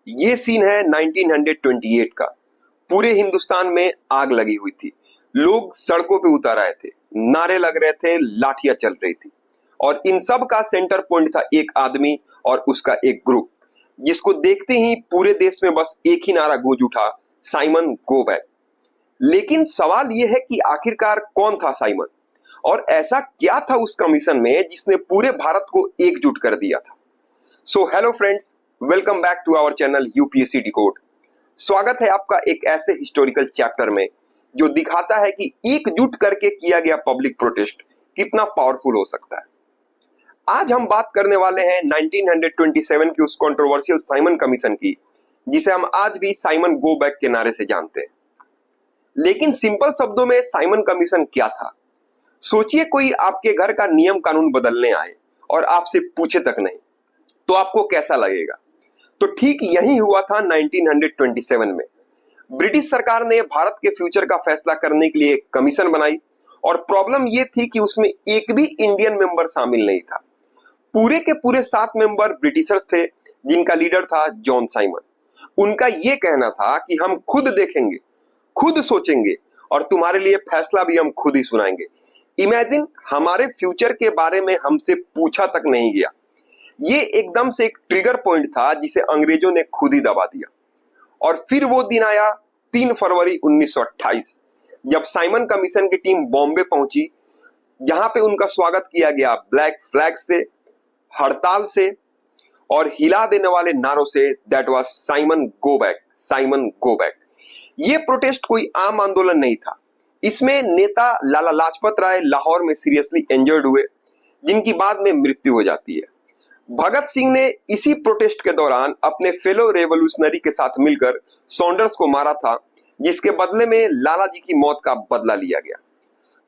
ये सीन है 1928 का। पूरे हिंदुस्तान में आग लगी हुई थी, लोग सड़कों पे उतर आए थे, नारे लग रहे थे, लाठियां चल रही थी और इन सब का सेंटर पॉइंट था एक आदमी और उसका एक ग्रुप, जिसको देखते ही पूरे देश में बस एक ही नारा गूंज उठा, साइमन गो बैक। लेकिन सवाल यह है कि आखिरकार कौन था साइमन और ऐसा क्या था उस कमीशन में जिसने पूरे भारत को एकजुट कर दिया था। So hello friends, welcome back to our channel UPSC Decode. स्वागत है आपका एक ऐसे हिस्टोरिकल चैप्टर में जो दिखाता है कि एकजुट करके किया गया पब्लिक प्रोटेस्ट कितना पावरफुल हो सकता है। आज हम बात करने वाले हैं 1927 की उस कंट्रोवर्शियल साइमन कमीशन की, जिसे हम आज भी साइमन गो बैक के नारे से जानते हैं। लेकिन सिंपल शब्दों में साइमन कमीशन क्या था? सोचिए कोई आपके घर का नियम कानून बदलने आए और आपसे पूछे तक नहीं, तो आपको कैसा लगेगा? तो ठीक यही हुआ था 1927 में। ब्रिटिश सरकार ने भारत के फ्यूचर का फैसला करने के लिए एक कमीशन बनाई और प्रॉब्लम यह थी कि उसमें एक भी इंडियन मेंबर शामिल नहीं था। पूरे के पूरे 7 मेंबर ब्रिटिशर्स थे, जिनका लीडर था जॉन साइमन। उनका यह कहना था कि हम खुद देखेंगे, खुद सोचेंगे और तुम्हारे लिए फैसला भी हम खुद ही सुनाएंगे। इमेजिन, हमारे फ्यूचर के बारे में हमसे पूछा तक नहीं गया। ये एकदम से एक ट्रिगर पॉइंट था जिसे अंग्रेजों ने खुद ही दबा दिया। और फिर वो दिन आया 3 फरवरी 1928, जब साइमन कमीशन की टीम बॉम्बे पहुंची, जहां पे उनका स्वागत किया गया ब्लैक फ्लैग से, हड़ताल से और हिला देने वाले नारों से। That was Simon go back, Simon go back. ये प्रोटेस्ट कोई आम आंदोलन नहीं था। इसमें नेता लाला लाजपत राय लाहौर में सीरियसली इंजर्ड हुए, जिनकी बाद में मृत्यु हो जाती है। भगत सिंह ने इसी प्रोटेस्ट के दौरान अपने फेलो रेवोल्यूशनरी के साथ मिलकर सॉन्डर्स को मारा था, जिसके बदले में लाला जी की मौत का बदला लिया गया।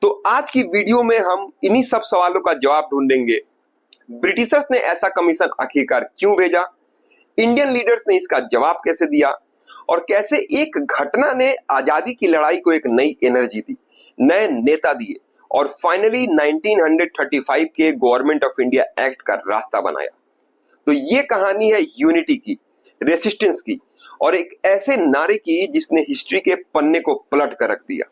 तो आज की वीडियो में हम इन्हीं सब सवालों का जवाब ढूंढेंगे। ब्रिटिशर्स ने ऐसा कमीशन आखिरकार क्यों भेजा, इंडियन लीडर्स ने इसका जवाब कैसे दिया और कैसे एक घटना ने आजादी की लड़ाई को एक नई एनर्जी दी, नए नेता दिए और फाइनली 1935 के गवर्नमेंट ऑफ इंडिया एक्ट का रास्ता बनाया। तो ये कहानी है यूनिटी की, रेसिस्टेंस की और एक ऐसे नारे की जिसने हिस्ट्री के पन्ने को पलट कर रख दिया।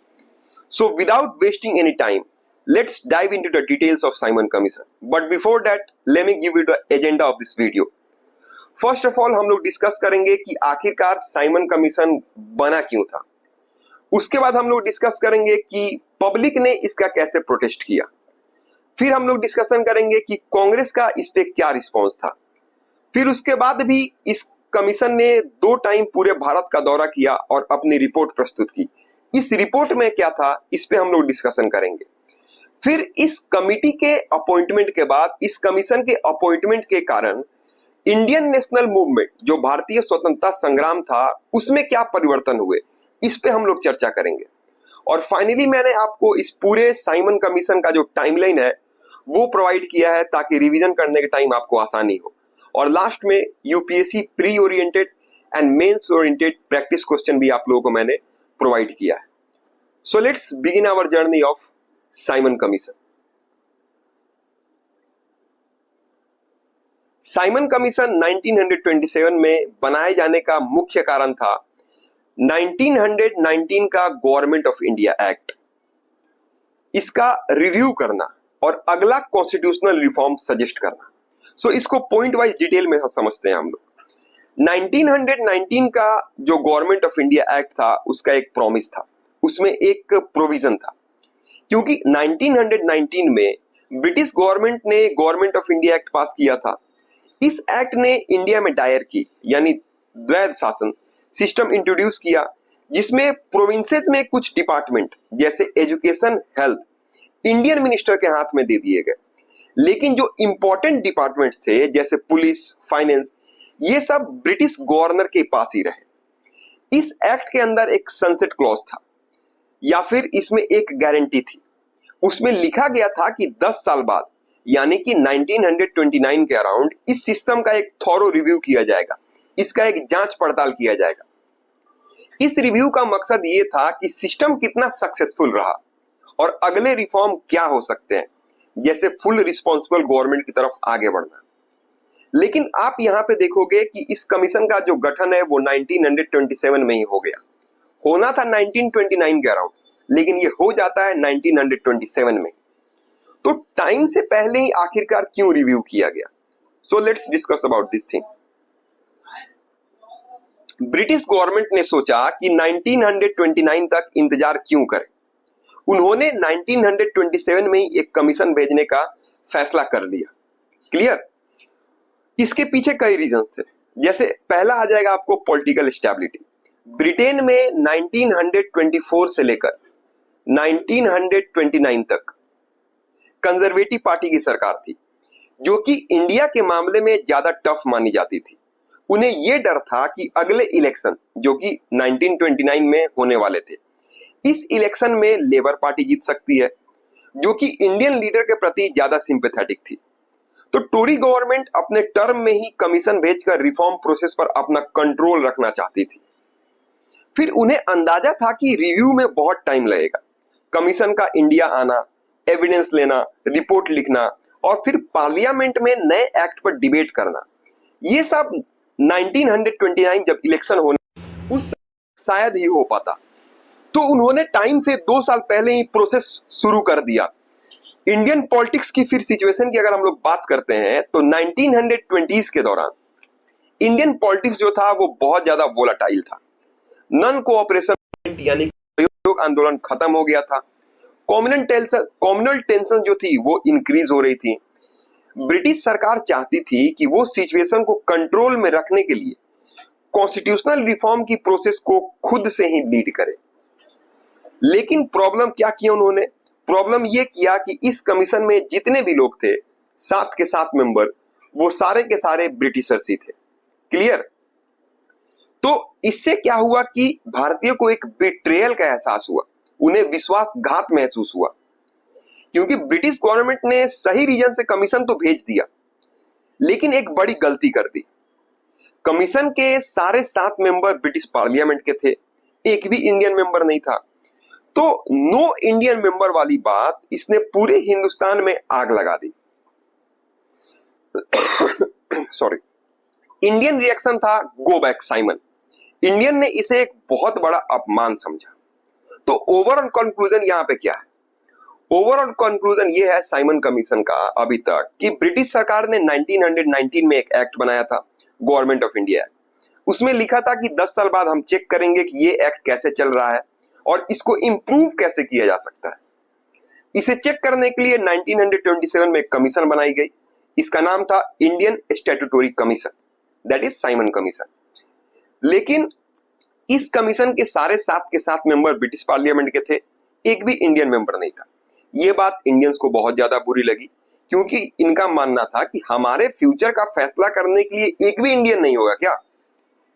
So without wasting any time, let's dive into the details of Simon commission. But before that, let me give you the agenda of this video. First of all हम लोग डिस्कस करेंगे कि आखिरकार साइमन कमीशन बना क्यों था। उसके बाद हम लोग डिस्कस करेंगे कि पब्लिक ने इसका कैसे प्रोटेस्ट किया। फिर हम लोग डिस्कशन करेंगे कि कांग्रेस का इस पे क्या रिस्पॉन्स था। फिर उसके बाद भी इस कमीशन ने 2 टाइम पूरे भारत का दौरा किया और अपनी रिपोर्ट प्रस्तुत की। इस रिपोर्ट में क्या था, इस पे हम लोग डिस्कशन करेंगे। फिर इस कमिटी के अपॉइंटमेंट के बाद, इस कमीशन के अपॉइंटमेंट के कारण इंडियन नेशनल मूवमेंट, जो भारतीय स्वतंत्रता संग्राम था, उसमें क्या परिवर्तन हुए, इस पे हम लोग चर्चा करेंगे। और फाइनली मैंने आपको इस पूरे साइमन कमीशन का जो टाइमलाइन है वो प्रोवाइड किया है, ताकि रिवीजन करने के टाइम आपको आसानी हो। और लास्ट में UPSC pre oriented and mains oriented practice question भी आप लोगों को मैंने प्रोवाइड किया है। So let's begin our journey of Simon Commission. Simon Commission 1927 में बनाए जाने का मुख्य कारण था 1919 का गवर्नमेंट ऑफ इंडिया एक्ट, इसका रिव्यू करना और अगला कॉन्स्टिट्यूशनल रिफॉर्म सजेस्ट करना। सो इसको पॉइंट वाइज डिटेल में हम समझते हैं हम लोग। 1919 का जो गवर्नमेंट ऑफ इंडिया एक्ट था, उसका एक प्रॉमिस था, उसमें एक प्रोविजन था। क्योंकि 1919 में ब्रिटिश गवर्नमेंट ने गवर्नमेंट ऑफ इंडिया एक्ट पास किया था। इस एक्ट ने इंडिया में दायर की, यानी द्वैध शासन सिस्टम इंट्रोड्यूस किया, जिसमें प्रोविंसेस में कुछ डिपार्टमेंट जैसे एजुकेशन, हेल्थ इंडियन मिनिस्टर के हाथ में दे दिए गए। लेकिन जो इंपॉर्टेंट डिपार्टमेंट थे जैसे पुलिस, फाइनेंस, ये सब ब्रिटिश गवर्नर के पास ही रहे। इस एक्ट के अंदर एक सनसेट क्लॉज था, या फिर इसमें एक गारंटी थी। उसमें लिखा गया था कि 10 साल बाद, यानी कि 1929 के अराउंड, इस सिस्टम का एक थॉरो रिव्यू किया जाएगा, इसका एक जांच पड़ताल किया जाएगा। इस रिव्यू का मकसद ये था कि सिस्टम कितना सक्सेसफुल रहा और अगले रिफॉर्म क्या हो सकते हैं, जैसे फुल रिस्पॉन्सिबल गवर्नमेंट की तरफ आगे बढ़ना। लेकिन आप यहाँ पे देखोगे कि इस कमीशन का जो गठन है वो 1927 में ही हो गया। होना था 1929 के अराउंड, लेकिन ये हो जाता है 1927 में। तो टाइम से पहले ही आखिरकार क्यों रिव्यू किया गया? So let's discuss about this thing. British government ने सोचा कि 1929 तक इंतजार क्यों करें। उन्होंने 1927 में ही एक कमीशन भेजने का फैसला कर लिया। क्लियर? इसके पीछे कई रीजंस थे। जैसे पहला आ जाएगा आपको पॉलिटिकल स्टेबिलिटी। ब्रिटेन में 1924 से लेकर 1929 तक कंजर्वेटिव पार्टी की सरकार थी, जो कि इंडिया के मामले में ज्यादा टफ मानी जाती थी। उन्हें यह डर था कि अगले इलेक्शन जो कि 1929 में होने वाले थे, इस इलेक्शन में लेबर पार्टी जीत सकती है, जो कि इंडियन लीडर के प्रति ज्यादा सिंपैथेटिक थी। तो टोरी गवर्नमेंट अपने टर्म में ही कमीशन भेजकर रिफॉर्म प्रोसेस पर अपना कंट्रोल रखना चाहती थी। फिर उन्हें अंदाजा था कि रिव्यू में बहुत टाइम लगेगा। कमीशन का इंडिया आना, एविडेंस लेना, रिपोर्ट लिखना और फिर पार्लियामेंट में नए एक्ट पर डिबेट करना, ये सब 1929 जब इलेक्शन होने उस शायद ही हो पाता। तो उन्होंने टाइम से 2 साल पहले ही प्रोसेस शुरू कर दिया। इंडियन पॉलिटिक्स की फिर सिचुएशन की अगर हम लोग बात करते हैं तो 1920s के दौरान इंडियन पॉलिटिक्स जो था वो बहुत ज्यादा वोलाटाइल था। नॉन कोऑपरेशन यानी सहयोग आंदोलन खत्म हो गया था। कम्युनल टेंशन जो थी वो इंक्रीज हो रही थी। ब्रिटिश सरकार चाहती थी कि वो सिचुएशन को कंट्रोल में रखने के लिए कॉन्स्टिट्यूशनल रिफॉर्म की प्रोसेस को खुद से ही लीड करे। लेकिन प्रॉब्लम क्या किया उन्होंने? प्रॉब्लम ये किया कि इस कमीशन में जितने भी लोग थे, 7 के 7 मेंबर, वो सारे के सारे ब्रिटिशर्स ही थे। क्लियर? तो इससे क्या हुआ कि भारतीयों को एक बिट्रेयल का एहसास हुआ, उन्हें विश्वासघात महसूस हुआ, क्योंकि ब्रिटिश गवर्नमेंट ने सही रीजन से कमीशन तो भेज दिया, लेकिन एक बड़ी गलती कर दी। कमीशन के सारे 7 मेंबर ब्रिटिश पार्लियामेंट के थे, एक भी इंडियन मेंबर नहीं था। तो नो इंडियन मेंबर वाली बात इसने पूरे हिंदुस्तान में आग लगा दी। सॉरी। इंडियन रिएक्शन था गो बैक साइमन। इंडियन ने इसे एक बहुत बड़ा अपमान समझा। तो ओवरऑल कंक्लूजन यहां पे क्या है? ओवरऑल कंक्लूजन ये है साइमन कमीशन का अभी तक कि ब्रिटिश सरकार ने 1919 में एक एक्ट बनाया था, गवर्नमेंट ऑफ इंडिया एक्ट। उसमें लिखा था कि 10 साल बाद हम चेक करेंगे कि ये एक्ट कैसे चल रहा है और इसको इंप्रूव कैसे किया जा सकता है। इसे चेक करने के लिए 1927 में एक कमीशन बनाई गई। इसका नाम था Indian statutory commission, that is Simon commission. लेकिन इस कमीशन के सारे 7 के 7 मेंबर ब्रिटिश पार्लियामेंट के थे, एक भी इंडियन मेंबर नहीं था। यह बात इंडियंस को बहुत ज्यादा बुरी लगी, क्योंकि इनका मानना था कि हमारे फ्यूचर का फैसला करने के लिए एक भी इंडियन नहीं होगा क्या?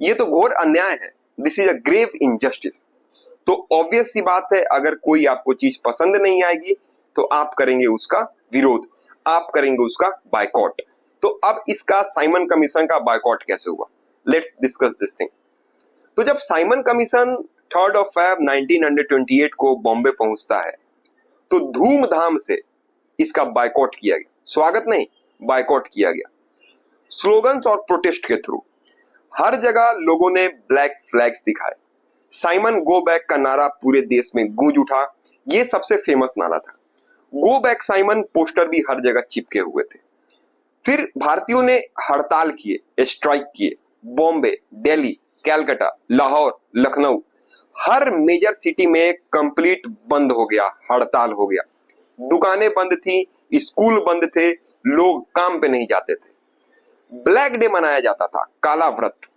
यह तो घोर अन्याय है। This is a grave injustice. तो ऑब्वियस सी बात है, अगर कोई आपको चीज पसंद नहीं आएगी तो आप करेंगे उसका विरोध, आप करेंगे उसका बायकॉट। तो अब इसका साइमन कमीशन का बायकॉट कैसे हुआ? Let's discuss this thing. तो जब साइमन कमीशन 3 फरवरी 1928 को बॉम्बे पहुंचता है, तो धूमधाम से इसका बायकॉट किया गया। स्वागत नहीं, बायकॉट किया गया। स्लोगन्स और प्रोटेस्ट के थ्रू हर जगह लोगों ने ब्लैक फ्लैग्स दिखाए। साइमन गो बैक का नारा पूरे देश में गूंज उठा। यह सबसे फेमस नारा था। गो बैक साइमन पोस्टर भी हर जगह चिपके हुए थे। फिर भारतीयों ने हड़ताल किए, स्ट्राइक किए। बॉम्बे, दिल्ली, कैलकाटा, लाहौर, लखनऊ, हर मेजर सिटी में कंप्लीट बंद हो गया, हड़ताल हो गया। दुकानें बंद थी, स्कूल बंद थे, लोग काम पे नहीं जाते थे। ब्लैक डे मनाया जाता था, काला व्रत।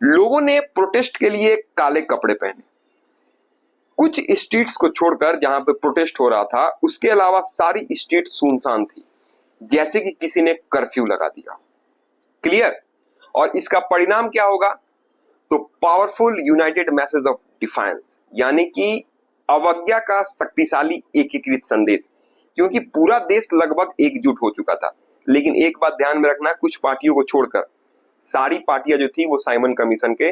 लोगों ने प्रोटेस्ट के लिए काले कपड़े पहने। कुछ स्ट्रीट्स को छोड़कर जहां पे प्रोटेस्ट हो रहा था, उसके अलावा सारी स्ट्रीट सुनसान थी, जैसे कि किसी ने कर्फ्यू लगा दिया। क्लियर? और इसका परिणाम क्या होगा? तो powerful United message of defiance, यानी कि अवज्ञा का शक्तिशाली एकीकृत संदेश, क्योंकि पूरा देश लगभग एकजुट हो चुका था। लेकिन एक बात ध्यान में रखना, कुछ पार्टियों को छोड़कर सारी पार्टियां जो थी वो साइमन कमीशन के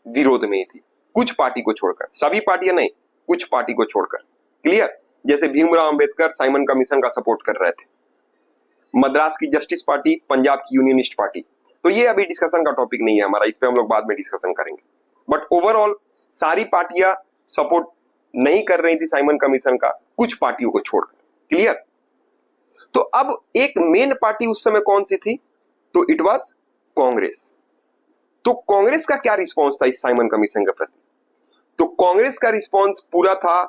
विरोध में ही थी। कुछ पार्टी को छोड़कर, सभी पार्टियां नहीं, कुछ पार्टी को छोड़कर। क्लियर? जैसे भीमराव अंबेडकर साइमन कमीशन का सपोर्ट कर रहे थे। मद्रास की जस्टिस पार्टी, पंजाब की यूनियनिस्ट पार्टी। तो ये अभी डिस्कशन का टॉपिक नहीं है हमारा, इस पे हम लोग बाद में डिस्कशन करेंगे। बट ओवरऑल सारी पार्टियां सपोर्ट नहीं कर रही थी साइमन कमीशन का, कुछ पार्टियों को छोड़कर। क्लियर? तो अब एक मेन पार्टी उस समय कौन सी थी? तो इट वाज कांग्रेस। तो कांग्रेस का क्या रिस्पॉन्स था इस साइमन कमीशन के प्रति? तो कांग्रेस का रिस्पॉन्स पूरा था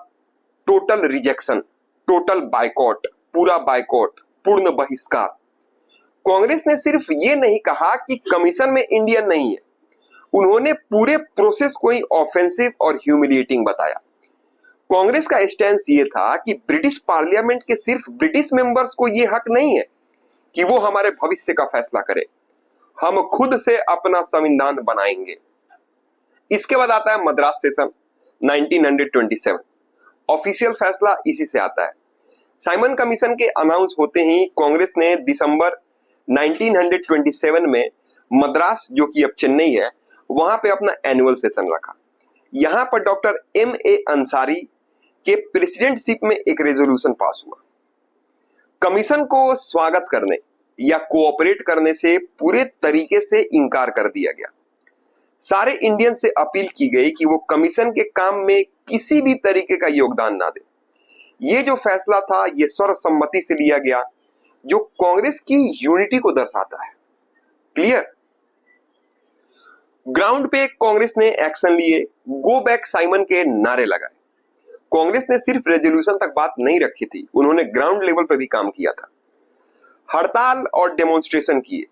टोटल रिजेक्शन, टोटल बायकॉट, पूरा बायकॉट, पूर्ण बहिष्कार। कांग्रेस ने सिर्फ ये नहीं कहा कि कमीशन में इंडियन नहीं है, उन्होंने पूरे प्रोसेस को ही ऑफेंसिव और ह्यूमिलिएटिंग बताया। कांग्रेस का स्टैंड ये था कि ब्रिटिश पार्लियामेंट के सिर्फ ब्रिटिश मेंबर्स को ये हक नहीं है कि वो हमारे भविष्य का फैसला करे, हम खुद से अपना संविधान बनाएंगे। इसके बाद आता है मद्रास सेशन 1927। ऑफिशियल फैसला इसी से आता है। साइमन कमीशन के अनाउंस होते ही कांग्रेस ने दिसंबर 1927 में मद्रास, जो कि अब चेन्नई है, वहां पे अपना एनुअल सेशन रखा। यहां पर डॉक्टर M.A. अंसारी के प्रेसिडेंटशिप में एक रेजोल्यूशन पास हुआ। कमीशन को स्वागत करने या कोऑपरेट करने से पूरे तरीके से इनकार कर दिया गया। सारे इंडियन से अपील की गई कि वो कमीशन के काम में किसी भी तरीके का योगदान ना दे। ये जो फैसला था ये सर्वसम्मति से लिया गया, जो कांग्रेस की यूनिटी को दर्शाता है। क्लियर? ग्राउंड पे कांग्रेस ने एक्शन लिए, गो बैक साइमन के नारे लगाए। कांग्रेस ने सिर्फ रेजोल्यूशन तक बात नहीं रखी थी, उन्होंने ग्राउंड लेवल पे भी काम किया था। हड़ताल और डेमोन्स्ट्रेशन किए।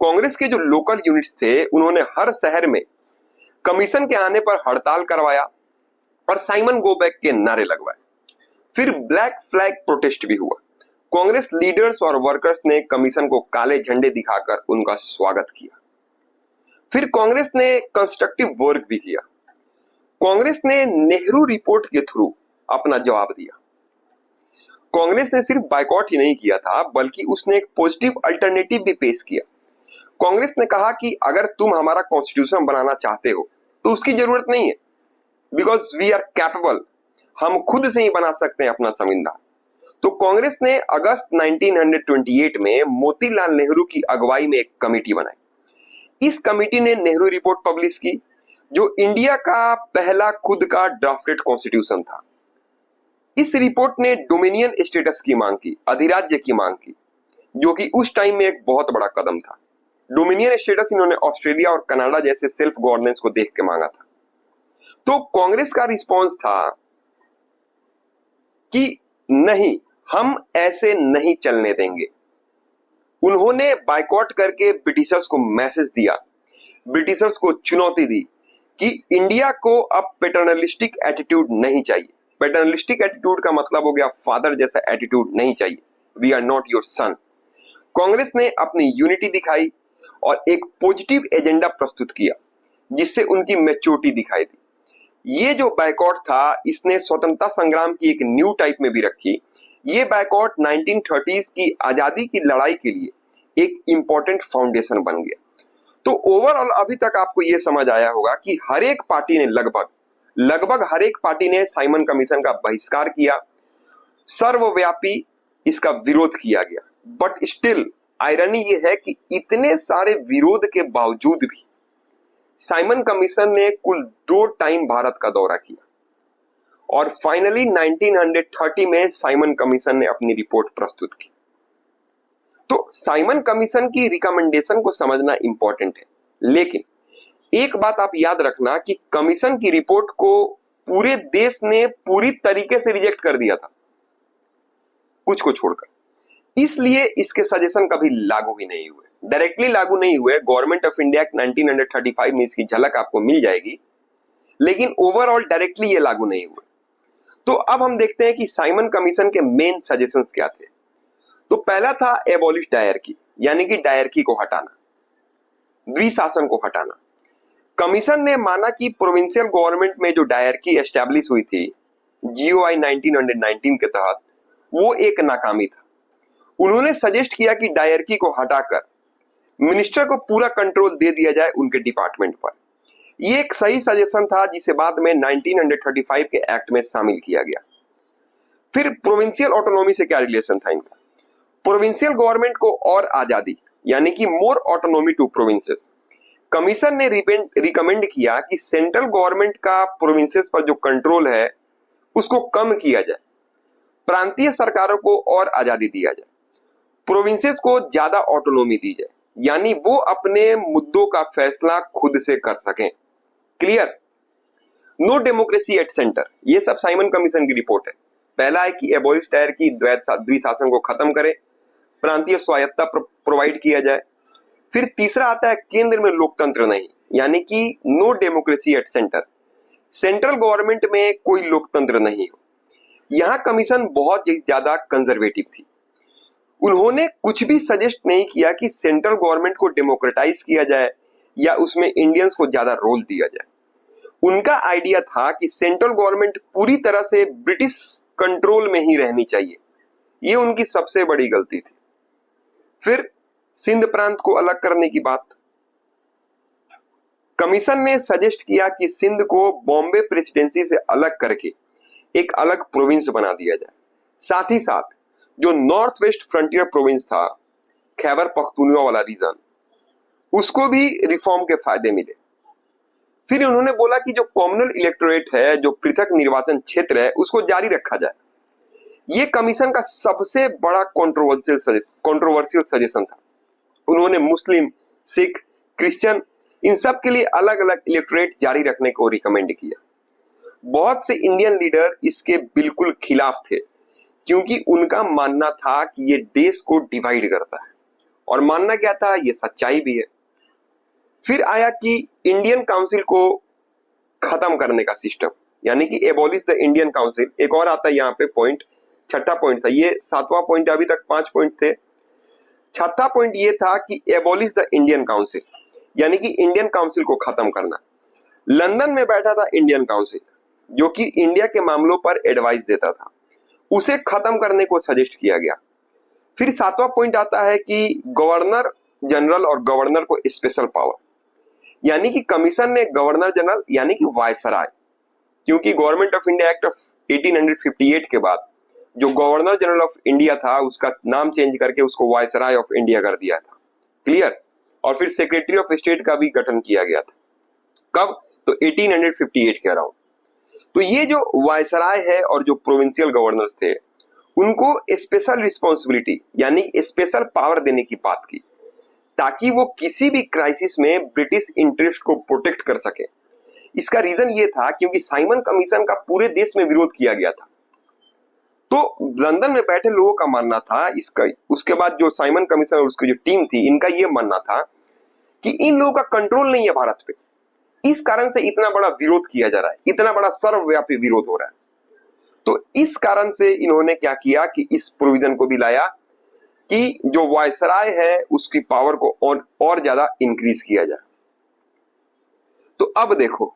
कांग्रेस के जो लोकल यूनिट्स थे उन्होंने हर शहर में कमीशन के आने पर हड़ताल करवाया और साइमन गो बैक के नारे लगवाए। फिर ब्लैक फ्लैग प्रोटेस्ट भी हुआ। कांग्रेस लीडर्स और वर्कर्स ने कमीशन को काले झंडे दिखाकर उनका स्वागत किया। फिर कांग्रेस ने कंस्ट्रक्टिव वर्क भी किया। कांग्रेस ने नेहरू रिपोर्ट के थ्रू अपना जवाब दिया। कांग्रेस ने सिर्फ बायकॉट ही नहीं किया था, बल्कि उसने एक पॉजिटिव अल्टरनेटिव भी पेश किया। कांग्रेस ने कहा कि अगर तुम हमारा कॉन्स्टिट्यूशन बनाना चाहते हो तो उसकी जरूरत नहीं है, बिकॉज वी आर कैपेबल, हम खुद से ही बना सकते हैं अपना संविधान। तो कांग्रेस ने अगस्त 1928 में मोतीलाल नेहरू की अगुवाई में एक कमेटी बनाई। इस कमेटी ने नेहरू रिपोर्ट पब्लिश की, जो इंडिया का पहला खुद का ड्राफ्टेड कॉन्स्टिट्यूशन था। इस रिपोर्ट ने डोमिनियन स्टेटस की मांग की, अधिराज्य की मांग की, जो कि उस टाइम में एक बहुत बड़ा कदम था। डोमिनियन स्टेटस इन्होंने ऑस्ट्रेलिया और कनाडा जैसे सेल्फ गवर्नेंस को देख के मांगा था। तो कांग्रेस का रिस्पॉन्स था कि नहीं, हम ऐसे नहीं चलने देंगे। उन्होंने बायकॉट करके ब्रिटिशर्स को मैसेज दिया, ब्रिटिशर्स को चुनौती दी कि इंडिया को अब पैटर्नलिस्टिक एटीट्यूड नहीं चाहिए। पैटर्नलिस्टिक एटीट्यूड का मतलब हो गया फादर जैसा एटीट्यूड नहीं चाहिए, we are not your son. Congress ने अपनी यूनिटी दिखाई और एक पॉजिटिव एजेंडा प्रस्तुत किया, जिससे उनकी मैच्योरिटी दिखाई दी। ये जो बायकॉट था, इसने स्वतंत्रता संग्राम की एक न्यू टाइप में भी रखी। ये बायकॉट 1930s की आजादी की लड़ाई के लिए एक इंपॉर्टेंट फाउंडेशन बन गया। तो ओवरऑल अभी तक आपको यह समझ आया होगा कि हर एक पार्टी ने लगभग हर एक पार्टी ने साइमन कमीशन का बहिष्कार किया, सर्वव्यापी इसका विरोध किया गया। बट स्टिल आयरनी ये है कि इतने सारे विरोध के बावजूद भी साइमन कमीशन ने कुल 2 टाइम भारत का दौरा किया और फाइनली 1930 में साइमन कमीशन ने अपनी रिपोर्ट प्रस्तुत की। तो साइमन कमीशन की रिकमेंडेशन को समझना इंपॉर्टेंट है, लेकिन एक बात आप याद रखना कि कमीशन की रिपोर्ट को पूरे देश ने पूरी तरीके से रिजेक्ट कर दिया था, कुछ को छोड़कर। इसलिए इसके सजेशन कभी लागू ही नहीं हुए, डायरेक्टली लागू नहीं हुए। गवर्नमेंट ऑफ इंडिया एक्ट 1935 में इसकी झलक आपको मिल जाएगी, लेकिन ओवरऑल डायरेक्टली ये लागू नहीं हुए। तो अब हम देखते हैं कि साइमन कमीशन के मेन सजेशंस क्या थे। तो पहला था एबॉलिश डायरकी, यानी कि डायरकी को हटाना, द्विशासन को हटाना। कमीशन ने माना कि प्रोविंशियल गवर्नमेंट में जो डायरकी एस्टैब्लिश हुई थी GOI 1919 के तहत, वो एक नाकामी था। उन्होंने सजेस्ट किया कि डायरकी को हटाकर मिनिस्टर को पूरा कंट्रोल दे दिया जाए उनके डिपार्टमेंट पर। ये एक सही सजेशन था, जिसे बाद में 1935 के एक्ट में शामिल किया गया। फिर प्रोविंशियल ऑटोनॉमी से क्या रिलेशन था इनका? प्रोविंशियल गवर्नमेंट को और आजादी, यानी कि मोर ऑटोनॉमी टू प्रोविंसेस। कमीशन ने रिकमेंड किया कि सेंट्रल गवर्नमेंट का प्रोविंसेस पर जो कंट्रोल है उसको कम किया जाए, प्रांतीय सरकारों को और आजादी दिया जाए, प्रोविंसेस को ज्यादा ऑटोनॉमी दी जाए, यानी वो अपने मुद्दों का फैसला खुद से कर सकें। Clear? No democracy at centre, ये सब साइमन कमीशन की रिपोर्ट है। पहला है कि एबॉलिश टायर की द्विशासन को खत्म करें, प्रांतीय स्वायत्तता प्रोवाइड किया जाए। फिर तीसरा आता है केंद्र में लोकतंत्र नहीं, यानी कि no democracy at centre, central government में कोई लोकतंत्र नहीं हो। यहाँ कमीशन बहुत ज्यादा कंजर्वेटिव थी। उन्होंने कुछ भी सजेस्ट नहीं किया कि सेंट्रल गवर्नमेंट को डेमोक्रेटाइज किया जाए या उसमें इंडियंस को ज्यादा रोल दिया जाए। उनका आइडिया था कि सेंट्रल गवर्नमेंट पूरी तरह से ब्रिटिश कंट्रोल में ही रहनी चाहिए। ये उनकी सबसे बड़ी गलती थी। फिर सिंध प्रांत को अलग करने की बात, कमीशन ने सजेस्ट किया कि सिंध को बॉम्बे प्रेसिडेंसी से अलग करके एक अलग प्रोविंस बना दिया जाए। साथ ही साथ जो नॉर्थ वेस्ट फ्रंटियर प्रोविंस था, खैबर पख्तूनख्वा वाला रीजन, उसको भी रिफॉर्म के फायदे मिले। फिर उन्होंने बोला कि जो कॉमनल इलेक्टोरेट है, जो पृथक निर्वाचन क्षेत्र है, उसको जारी रखा जाए। ये कमीशन का सबसे बड़ा कंट्रोवर्शियल सजेशन था। उन्होंने मुस्लिम, सिख, क्रिश्चियन, इन सब के लिए अलग अलग इलेक्टोरेट जारी रखने को रिकमेंड किया। बहुत से इंडियन लीडर इसके बिल्कुल खिलाफ थे, क्योंकि उनका मानना था कि ये देश को डिवाइड करता है, और मानना क्या था, ये सच्चाई भी है। फिर आया कि इंडियन काउंसिल को खत्म करने का सिस्टम, यानी कि एबॉलिश द इंडियन काउंसिल। एक और आता है यहाँ पे पॉइंट, छठा पॉइंट था, ये सातवां पॉइंट, अभी तक 5 पॉइंट थे। छठा पॉइंट ये था कि एबॉलिश द इंडियन काउंसिल, यानी कि इंडियन काउंसिल को खत्म करना। लंदन में बैठा था इंडियन काउंसिल, जो कि इंडिया के मामलों पर एडवाइस देता था, उसे खत्म करने को सजेस्ट किया गया। फिर सातवां पॉइंट आता है कि गवर्नर जनरल और गवर्नर को स्पेशल पावर, यानी कि कमीशन ने गवर्नर जनरल यानी कि वायसराय, क्योंकि government of India act of 1858 के बाद जो गवर्नर जनरल ऑफ इंडिया था उसका नाम चेंज करके उसको वायसराय ऑफ इंडिया कर दिया था। क्लियर? और फिर सेक्रेटरी ऑफ स्टेट का भी गठन किया गया था। कब? तो 1858 के अराउंड। तो ये जो वायसराय है और जो प्रोविंशियल गवर्नर्स थे, उनको स्पेशल रिस्पॉन्सिबिलिटी यानी स्पेशल पावर देने की बात की, ताकि वो किसी भी क्राइसिस में ब्रिटिश इंटरेस्ट को प्रोटेक्ट कर सके। इसका रीजन ये था क्योंकि साइमन कमीशन का पूरे देश में विरोध किया गया था। तो लंदन में बैठे लोगों का मानना था इसका, उसके बाद जो साइमन कमीशन और उसकी जो टीम थी, इनका ये मानना था कि इन लोगों का कंट्रोल नहीं है भारत पे, इस कारण से इतना बड़ा विरोध किया जा रहा है, इतना बड़ा सर्वव्यापी विरोध हो रहा है। तो इस कारण से इन्होंने क्या किया कि इस प्रोविजन को भी लाया कि जो वायसराय है उसकी पावर को और ज्यादा इंक्रीज किया जाए। तो अब देखो,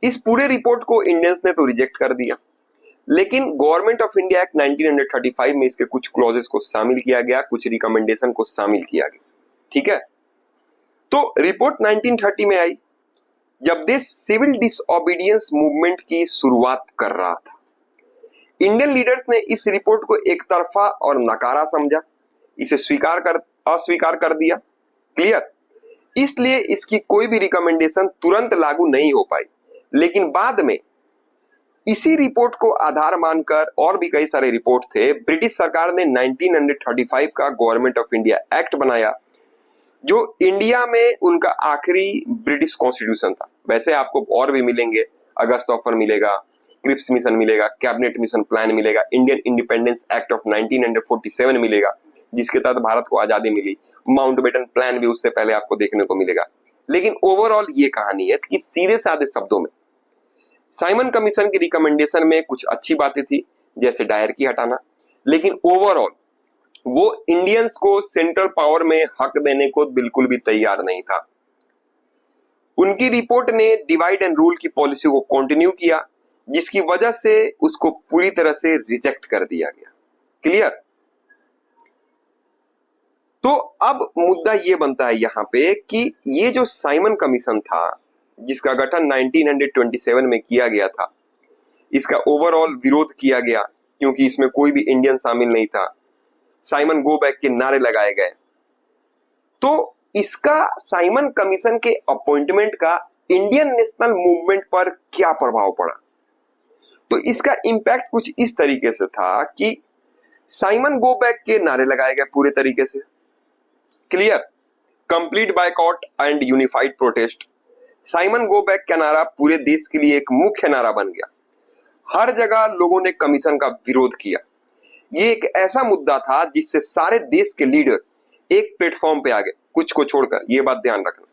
इस पूरे रिपोर्ट को इंडियंस ने तो रिजेक्ट कर दिया, लेकिन गवर्नमेंट ऑफ इंडिया एक्ट 1935 में इसके कुछ क्लॉजेस को शामिल किया गया, कुछ रिकमेंडेशन को शामिल किया गया। ठीक है? तो रिपोर्ट 1930 में आई, जब देश सिविल डिसओबीडियंस मूवमेंट की शुरुआत कर रहा था। इंडियन लीडर्स ने इस रिपोर्ट को एक तरफा और नकारा समझा, इसे अस्वीकार कर दिया। क्लियर? इसलिए इसकी कोई भी रिकमेंडेशन तुरंत लागू नहीं हो पाई, लेकिन बाद में इसी रिपोर्ट को आधार मानकर, और भी कई सारे रिपोर्ट थे, ब्रिटिश सरकार ने 1935 का गवर्नमेंट ऑफ इंडिया एक्ट बनाया, जो इंडिया में उनका आखिरी ब्रिटिश कॉन्स्टिट्यूशन था। वैसे आपको और भी मिलेंगे, अगस्त ऑफर मिलेगा, क्रिप्स मिशन मिलेगा, कैबिनेट मिशन प्लान मिलेगा, इंडियन इंडिपेंडेंस एक्ट ऑफ 1947 मिलेगा, जिसके तहत भारत को आजादी मिली, माउंटबेटन प्लान भी उससे पहले आपको देखने को मिलेगा। लेकिन ओवरऑल ये कहानी है कि सीधे साधे शब्दों में साइमन कमीशन की रिकमेंडेशन में कुछ अच्छी बातें थी, जैसे डायरकी हटाना, लेकिन ओवरऑल वो इंडियंस को सेंट्रल पावर में हक देने को बिल्कुल भी तैयार नहीं था। उनकी रिपोर्ट ने डिवाइड एंड रूल की पॉलिसी को कंटिन्यू किया, जिसकी वजह से उसको पूरी तरह से रिजेक्ट कर दिया गया। क्लियर? तो अब मुद्दा ये बनता है यहाँ पे कि ये जो साइमन कमीशन था, जिसका गठन 1927 में किया गया था, इसका ओवरऑल विरोध किया गया क्योंकि इसमें कोई भी इंडियन शामिल नहीं था। साइमन गो बैक के नारे लगाए गए। तो इसका साइमन कमीशन के अपॉइंटमेंट का इंडियन नेशनल मूवमेंट पर क्या प्रभाव पड़ा? तो इसका इंपैक्ट कुछ इस तरीके से था कि साइमन गो बैक के नारे लगाए गए पूरे तरीके से, clear, complete boycott and unified protest. Simon go back का नारा पूरे देश के लिए एक मुख्य नारा बन गया। हर जगह लोगों ने कमीशन का विरोध किया। ये एक ऐसा मुद्दा था जिससे सारे देश के लीडर एक प्लेटफॉर्म पे आ गए, कुछ को छोड़कर, ये बात ध्यान रखना।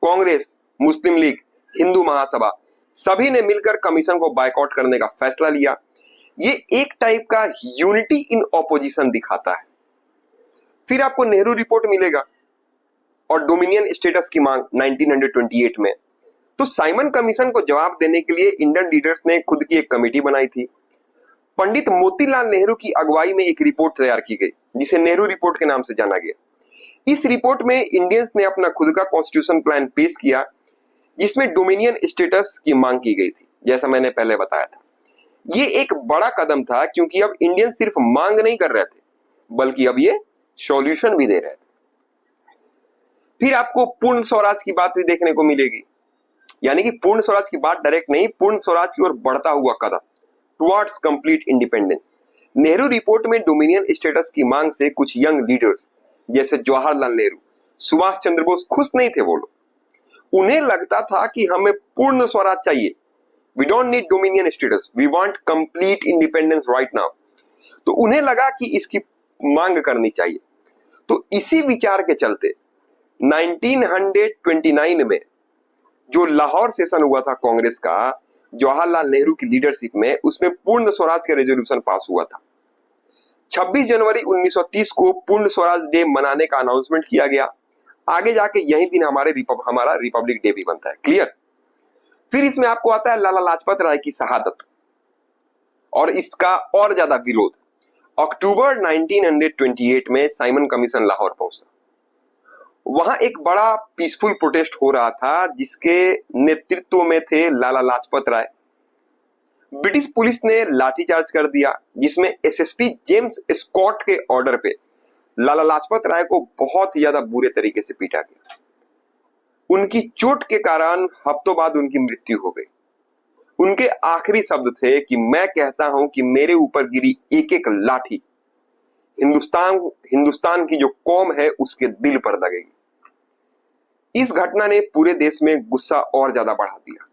कांग्रेस, मुस्लिम लीग, हिंदू महासभा, सभी ने मिलकर कमीशन को बायकॉट करने का फैसला लिया। ये एक टाइप का यूनिटी इन ऑपोजिशन दिखाता है। फिर आपको नेहरू रिपोर्ट मिलेगा और डोमिनियन स्टेटस की मांग 1928 में। तो साइमन कमीशन को जवाब देने के लिए इंडियन लीडर्स ने खुद की एक कमेटी बनाई थी। पंडित मोतीलाल नेहरू की अगुवाई में एक रिपोर्ट तैयार की गई जिसे नेहरू रिपोर्ट के नाम से जाना गया। इस रिपोर्ट में इंडियंस ने अपना खुद का कॉन्स्टिट्यूशन प्लान पेश किया जिसमें डोमिनियन स्टेटस की मांग की गई थी, जैसा मैंने पहले बताया था। ये एक बड़ा कदम था क्योंकि अब इंडियन सिर्फ मांग नहीं कर रहे थे बल्कि अब ये सॉल्यूशन भी दे रहे थे। फिर आपको पूर्ण स्वराज की बात भी देखने को मिलेगी, यानी कि पूर्ण स्वराज की बात डायरेक्ट नहीं, पूर्ण स्वराज की ओर बढ़ता हुआ कदम towards complete independence. Nehru report में डोमिनियन स्टेटस की मांग से कुछ यंग लीडर्स जैसे जवाहरलाल नेहरू, सुभाष चंद्र बोस खुश नहीं थे। वो लोग, उन्हें लगता था कि हमें पूर्ण स्वराज चाहिए, we don't need dominion status, we want complete independence right now. तो उन्हें लगा कि इसकी मांग करनी चाहिए। तो इसी विचार के चलते 1929 में जो लाहौर सेशन हुआ था कांग्रेस का जवाहरलाल नेहरू की लीडरशिप में, उसमें पूर्ण स्वराज का रेजोल्यूशन पास हुआ था। 26 जनवरी 1930 को पूर्ण स्वराज डे मनाने का अनाउंसमेंट किया गया। आगे जाके यही दिन हमारा रिपब्लिक डे भी बनता है, क्लियर। फिर इसमें आपको आता है लाला लाजपत राय की शहादत और इसका और ज्यादा विरोध। अक्टूबर 1928 में साइमन कमीशन लाहौर पहुंचा। वहां एक बड़ा पीसफुल प्रोटेस्ट हो रहा था जिसके नेतृत्व में थे लाला लाजपत राय। ब्रिटिश पुलिस ने लाठीचार्ज कर दिया जिसमें एसएसपी जेम्स स्कॉट के ऑर्डर पे लाला लाजपत राय को बहुत ज्यादा बुरे तरीके से पीटा गया। उनकी चोट के कारण हफ्तों बाद उनकी मृत्यु हो गई। उनके आखिरी शब्द थे कि मैं कहता हूं कि मेरे ऊपर गिरी एक एक लाठी हिंदुस्तान की जो कौम है उसके दिल पर लगेगी। इस घटना ने पूरे देश में गुस्सा और ज्यादा बढ़ा दिया।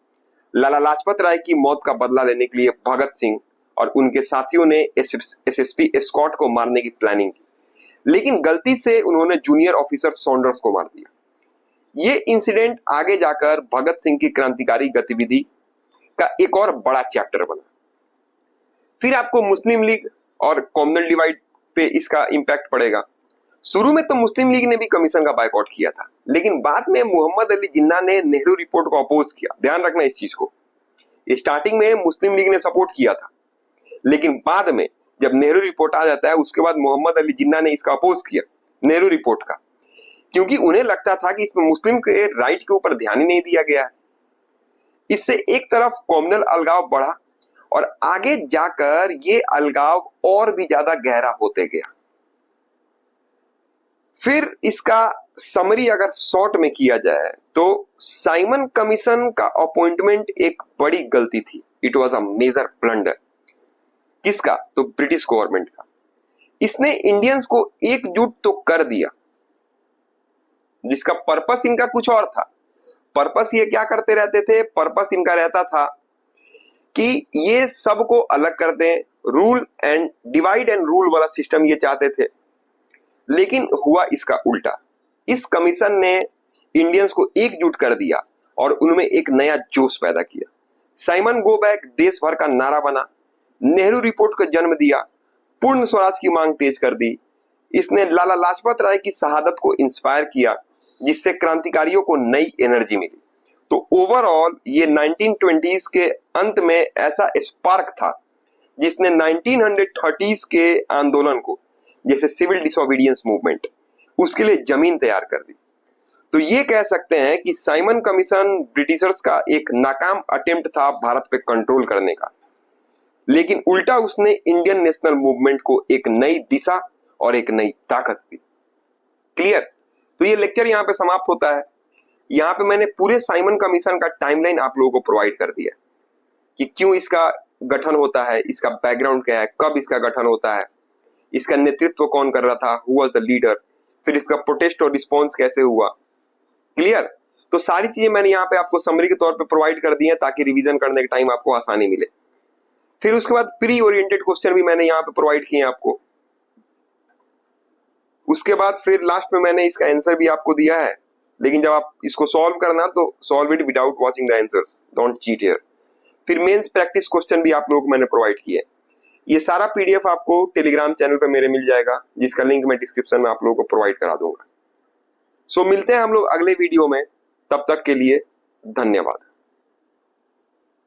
लाला लाजपत राय की मौत का बदला लेने के लिए भगत सिंह और उनके साथियों ने एसएसपी स्कॉट को मारने की प्लानिंग की, लेकिन गलती से उन्होंने जूनियर ऑफिसर सॉन्डर्स को मार दिया। ये इंसिडेंट आगे जाकर भगत सिंह की क्रांतिकारी गतिविधि का एक और बड़ा चैप्टर बना। फिर आपको मुस्लिम लीग और कम्युनल डिवाइड पे इसका इंपैक्ट पड़ेगा। शुरू में तो मुस्लिम लीग ने भी कमीशन का बायकॉट किया था, लेकिन बाद में मोहम्मद अली जिन्ना ने नेहरू रिपोर्ट को अपोज किया। ध्यान रखना इस चीज को, स्टार्टिंग में मुस्लिम लीग ने सपोर्ट किया था, लेकिन बाद में जब नेहरू रिपोर्ट आ जाता है उसके बाद मोहम्मद अली जिन्ना ने इसका अपोज किया नेहरू रिपोर्ट का, क्योंकि उन्हें लगता था कि इसमें मुस्लिम के राइट के ऊपर ध्यान ही नहीं दिया गया है। इससे एक तरफ कॉम्युनल अलगाव बढ़ा और आगे जाकर ये अलगाव और भी ज्यादा गहरा होते गया। फिर इसका समरी अगर शॉर्ट में किया जाए तो साइमन कमीशन का अपॉइंटमेंट एक बड़ी गलती थी। It was a major blunder. किसका? तो ब्रिटिश गवर्नमेंट का। इसने इंडियंस को एकजुट तो कर दिया, जिसका पर्पस इनका कुछ और था। पर्पस ये क्या करते रहते थे? पर्पस इनका रहता था कि ये सबको अलग कर दें, rule and divide and rule वाला सिस्टम ये चाहते थे, लेकिन हुआ इसका उल्टा। इस कमीशन ने इंडियंस को एकजुट कर दिया और उनमें एक नया जोश पैदा किया। साइमन गो बैक देश भर का नारा बना, नेहरू रिपोर्ट को जन्म दिया, पूर्ण स्वराज की मांग तेज कर दी। इसने लाला लाजपत राय की शहादत को इंस्पायर किया, जिससे क्रांतिकारियों को नई एनर्जी मिली। तो ओवरऑल ये 1920s के अंत में ऐसा स्पार्क था जिसने 1930s के आंदोलन को, जैसे सिविल डिसोबीडियंस मूवमेंट, उसके लिए जमीन तैयार कर दी। तो ये कह सकते हैं कि साइमन कमीशन ब्रिटिशर्स का एक नाकाम अटेम्प्ट था भारत पे कंट्रोल करने का, लेकिन उल्टा उसने इंडियन नेशनल मूवमेंट को एक नई दिशा और एक नई ताकत भी। क्लियर? तो ये लेक्चर यहाँ पे समाप्त होता है। यहाँ पे मैंने पूरे साइमन कमीशन का टाइमलाइन आप लोगों को प्रोवाइड कर दिया कि क्यों इसका गठन होता है, इसका बैकग्राउंड क्या है, कब इसका गठन होता है, इसका नेतृत्व कौन कर रहा था, हु वाज द लीडर, फिर इसका प्रोटेस्ट और रिस्पॉन्स कैसे हुआ। क्लियर? तो सारी चीजें मैंने यहाँ पे आपको समरी के तौर पे प्रोवाइड कर दी है ताकि रिवीजन करने के टाइम आपको आसानी मिले। फिर उसके बाद प्री ओरिएंटेड क्वेश्चन भी मैंने यहाँ पे प्रोवाइड किए आपको। उसके बाद फिर लास्ट में मैंने इसका आंसर भी आपको दिया है, लेकिन जब आप इसको सॉल्व करना तो solve it without watching the answers, don't cheat here. फिर मेंस प्रैक्टिस क्वेश्चन भी आप लोगों को मैंने प्रोवाइड किए। ये सारा पीडीएफ आपको टेलीग्राम चैनल पे मेरे मिल जाएगा, जिसका लिंक मैं डिस्क्रिप्शन में आप लोगों को प्रोवाइड करा दूंगा। सो मिलते हैं हम लोग अगले वीडियो में, तब तक के लिए धन्यवाद।